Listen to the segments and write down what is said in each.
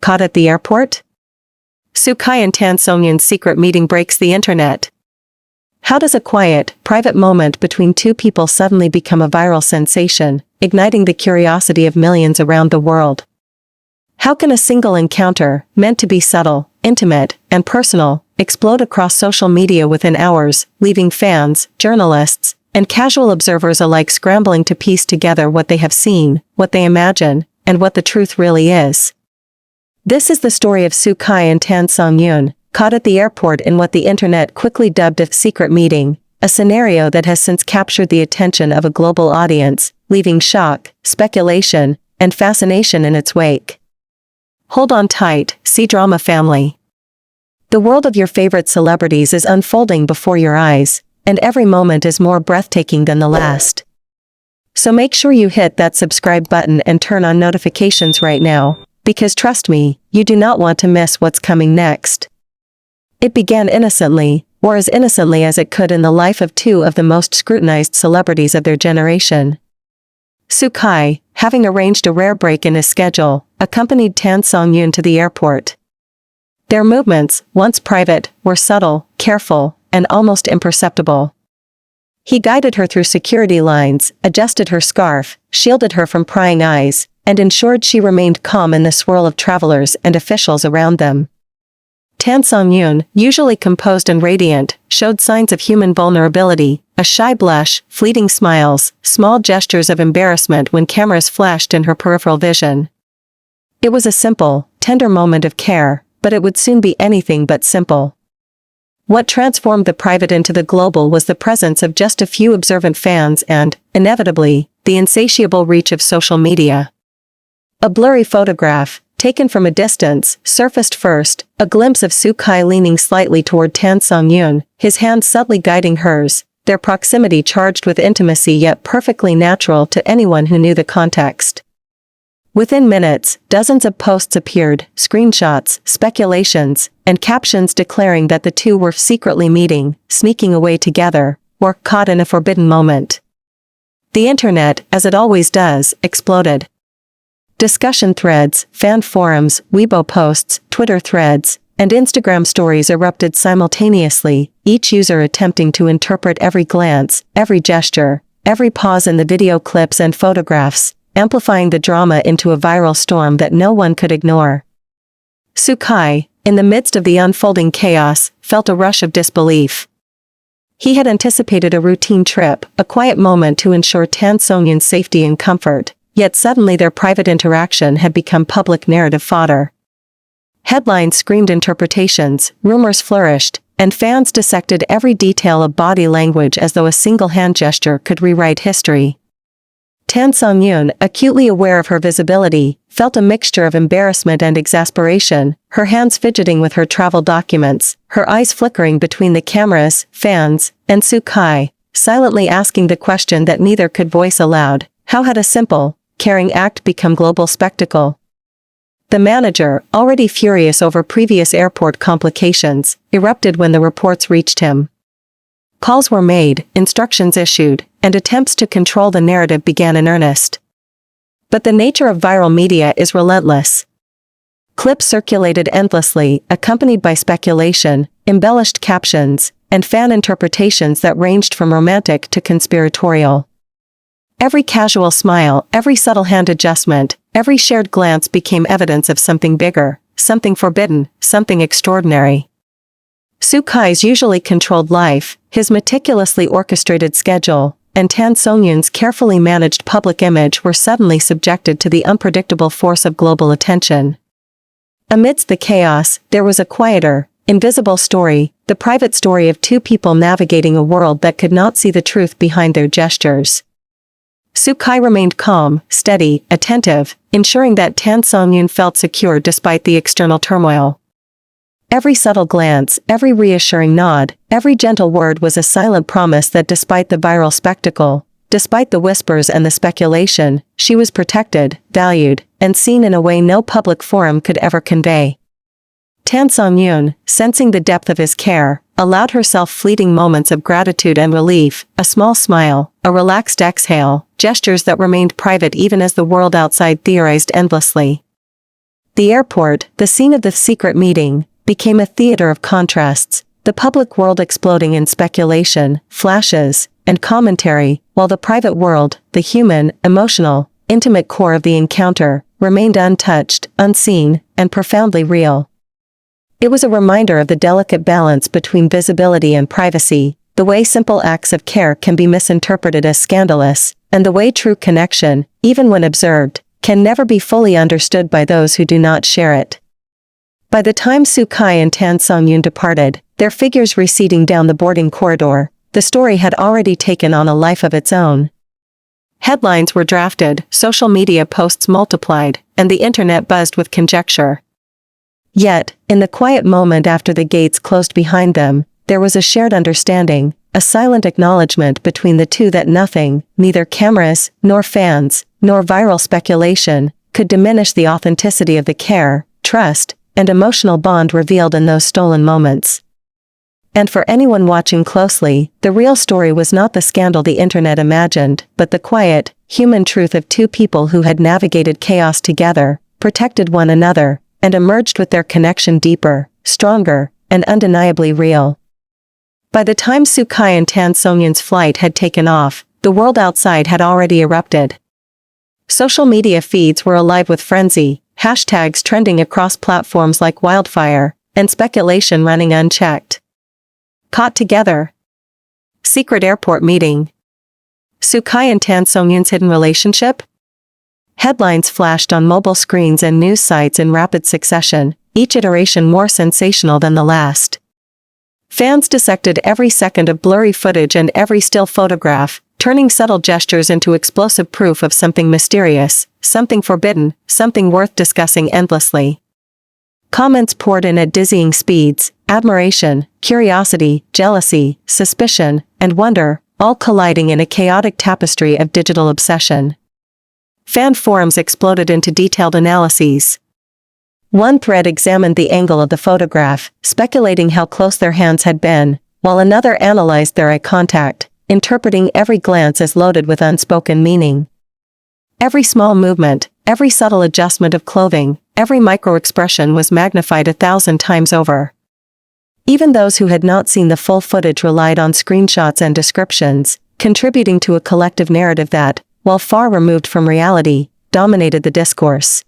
caught at the airport? Sukai and Songyun's secret meeting breaks the internet. How does a quiet, private moment between two people suddenly become a viral sensation, igniting the curiosity of millions around the world? How can a single encounter, meant to be subtle, intimate, and personal, explode across social media within hours, leaving fans, journalists, and casual observers alike scrambling to piece together what they have seen, what they imagine, and what the truth really is? This is the story of Sukai and Songyun, caught at the airport in what the internet quickly dubbed a secret meeting, a scenario that has since captured the attention of a global audience, leaving shock, speculation, and fascination in its wake. Hold on tight, C-Drama family. The world of your favorite celebrities is unfolding before your eyes, and every moment is more breathtaking than the last. So make sure you hit that subscribe button and turn on notifications right now, because trust me, you do not want to miss what's coming next. It began innocently, or as innocently as it could in the life of two of the most scrutinized celebrities of their generation. Sukai, having arranged a rare break in his schedule, accompanied Songyun to the airport. Their movements, once private, were subtle, careful, and almost imperceptible. He guided her through security lines, adjusted her scarf, shielded her from prying eyes, and ensured she remained calm in the swirl of travelers and officials around them. Songyun, usually composed and radiant, showed signs of human vulnerability, a shy blush, fleeting smiles, small gestures of embarrassment when cameras flashed in her peripheral vision. It was a simple, tender moment of care, but it would soon be anything but simple. What transformed the private into the global was the presence of just a few observant fans and, inevitably, the insatiable reach of social media. A blurry photograph, taken from a distance, surfaced first, a glimpse of Sukai leaning slightly toward Songyun, his hand subtly guiding hers, their proximity charged with intimacy yet perfectly natural to anyone who knew the context. Within minutes, dozens of posts appeared, screenshots, speculations, and captions declaring that the two were secretly meeting, sneaking away together, or caught in a forbidden moment. The internet, as it always does, exploded. Discussion threads, fan forums, Weibo posts, Twitter threads, and Instagram stories erupted simultaneously, each user attempting to interpret every glance, every gesture, every pause in the video clips and photographs, amplifying the drama into a viral storm that no one could ignore. Sukai, in the midst of the unfolding chaos, felt a rush of disbelief. He had anticipated a routine trip, a quiet moment to ensure Songyun's safety and comfort, yet suddenly their private interaction had become public narrative fodder. Headlines screamed interpretations, rumors flourished, and fans dissected every detail of body language as though a single hand gesture could rewrite history. Songyun, acutely aware of her visibility, felt a mixture of embarrassment and exasperation, her hands fidgeting with her travel documents, her eyes flickering between the cameras, fans, and Sukai, silently asking the question that neither could voice aloud: how had a simple, caring act become global spectacle? The manager, already furious over previous airport complications, erupted when the reports reached him. Calls were made, instructions issued, and attempts to control the narrative began in earnest. But the nature of viral media is relentless. Clips circulated endlessly, accompanied by speculation, embellished captions, and fan interpretations that ranged from romantic to conspiratorial. Every casual smile, every subtle hand adjustment, every shared glance became evidence of something bigger, something forbidden, something extraordinary. Sukai's usually controlled life, his meticulously orchestrated schedule, and Songyun's carefully managed public image were suddenly subjected to the unpredictable force of global attention. Amidst the chaos, there was a quieter, invisible story, the private story of two people navigating a world that could not see the truth behind their gestures. Sukai remained calm, steady, attentive, ensuring that Songyun felt secure despite the external turmoil. Every subtle glance, every reassuring nod, every gentle word was a silent promise that despite the viral spectacle, despite the whispers and the speculation, she was protected, valued, and seen in a way no public forum could ever convey. Songyun, sensing the depth of his care, allowed herself fleeting moments of gratitude and relief, a small smile, a relaxed exhale, gestures that remained private even as the world outside theorized endlessly. The airport, the scene of the secret meeting, became a theater of contrasts, the public world exploding in speculation, flashes, and commentary, while the private world, the human, emotional, intimate core of the encounter, remained untouched, unseen, and profoundly real. It was a reminder of the delicate balance between visibility and privacy, the way simple acts of care can be misinterpreted as scandalous, and the way true connection, even when observed, can never be fully understood by those who do not share it. By the time Sukai and Songyun departed, their figures receding down the boarding corridor, the story had already taken on a life of its own. Headlines were drafted, social media posts multiplied, and the internet buzzed with conjecture. Yet, in the quiet moment after the gates closed behind them, there was a shared understanding, a silent acknowledgement between the two that nothing, neither cameras, nor fans, nor viral speculation, could diminish the authenticity of the care, trust, and emotional bond revealed in those stolen moments. And for anyone watching closely, the real story was not the scandal the internet imagined, but the quiet, human truth of two people who had navigated chaos together, protected one another, and emerged with their connection deeper, stronger, and undeniably real. By the time Sukai and Songyun's flight had taken off, the world outside had already erupted. Social media feeds were alive with frenzy, hashtags trending across platforms like wildfire, and speculation running unchecked. Caught together. Secret airport meeting. Sukai and Songyun's hidden relationship? Headlines flashed on mobile screens and news sites in rapid succession, each iteration more sensational than the last. Fans dissected every second of blurry footage and every still photograph, turning subtle gestures into explosive proof of something mysterious, something forbidden, something worth discussing endlessly. Comments poured in at dizzying speeds, admiration, curiosity, jealousy, suspicion, and wonder, all colliding in a chaotic tapestry of digital obsession. Fan forums exploded into detailed analyses. One thread examined the angle of the photograph, speculating how close their hands had been, while another analyzed their eye contact, interpreting every glance as loaded with unspoken meaning. Every small movement, every subtle adjustment of clothing, every micro-expression was magnified 1,000 times over. Even those who had not seen the full footage relied on screenshots and descriptions, contributing to a collective narrative that, while far removed from reality, dominated the discourse.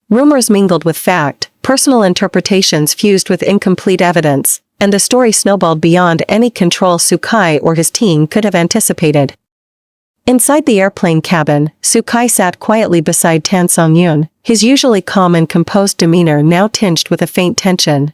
Rumors mingled with fact, personal interpretations fused with incomplete evidence, and the story snowballed beyond any control Sukai or his team could have anticipated. Inside the airplane cabin, Sukai sat quietly beside Songyun, his usually calm and composed demeanor now tinged with a faint tension.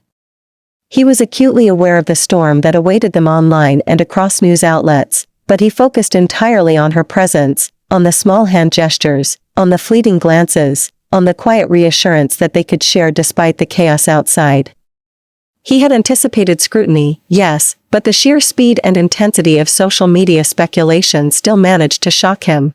He was acutely aware of the storm that awaited them online and across news outlets, but he focused entirely on her presence, on the small hand gestures, on the fleeting glances, on the quiet reassurance that they could share despite the chaos outside. He had anticipated scrutiny, yes, but the sheer speed and intensity of social media speculation still managed to shock him.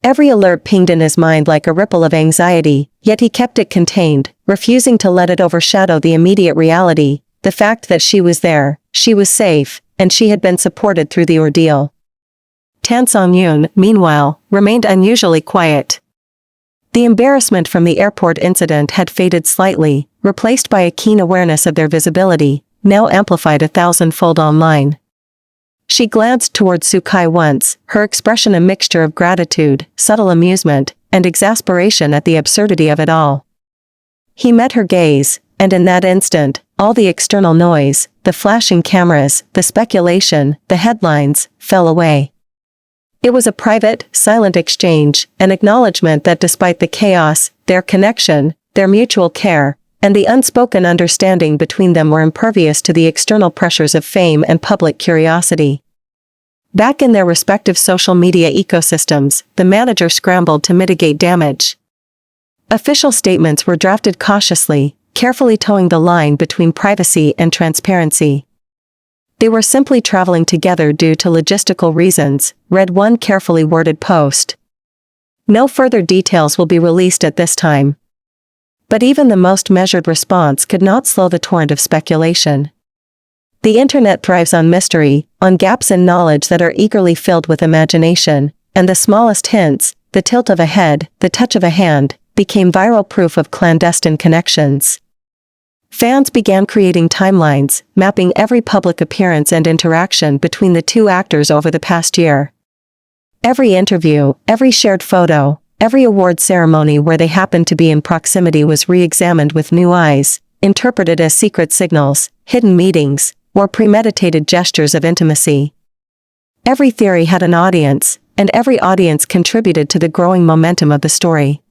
Every alert pinged in his mind like a ripple of anxiety, yet he kept it contained, refusing to let it overshadow the immediate reality, the fact that she was there, she was safe, and she had been supported through the ordeal. Songyun, meanwhile, remained unusually quiet. The embarrassment from the airport incident had faded slightly, replaced by a keen awareness of their visibility, now amplified 1,000-fold online. She glanced toward Sukai once, her expression a mixture of gratitude, subtle amusement, and exasperation at the absurdity of it all. He met her gaze, and in that instant, all the external noise, the flashing cameras, the speculation, the headlines, fell away. It was a private, silent exchange, an acknowledgement that despite the chaos, their connection, their mutual care, and the unspoken understanding between them were impervious to the external pressures of fame and public curiosity. Back in their respective social media ecosystems, the manager scrambled to mitigate damage. Official statements were drafted cautiously, carefully towing the line between privacy and transparency. They were simply traveling together due to logistical reasons, read one carefully worded post. No further details will be released at this time. But even the most measured response could not slow the torrent of speculation. The internet thrives on mystery, on gaps in knowledge that are eagerly filled with imagination, and the smallest hints, the tilt of a head, the touch of a hand, became viral proof of clandestine connections. Fans began creating timelines, mapping every public appearance and interaction between the two actors over the past year. Every interview, every shared photo, every award ceremony where they happened to be in proximity was re-examined with new eyes, interpreted as secret signals, hidden meetings, or premeditated gestures of intimacy. Every theory had an audience, and every audience contributed to the growing momentum of the story.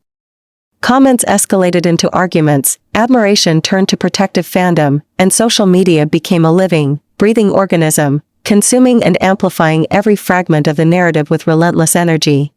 Comments escalated into arguments, admiration turned to protective fandom, and social media became a living, breathing organism, consuming and amplifying every fragment of the narrative with relentless energy.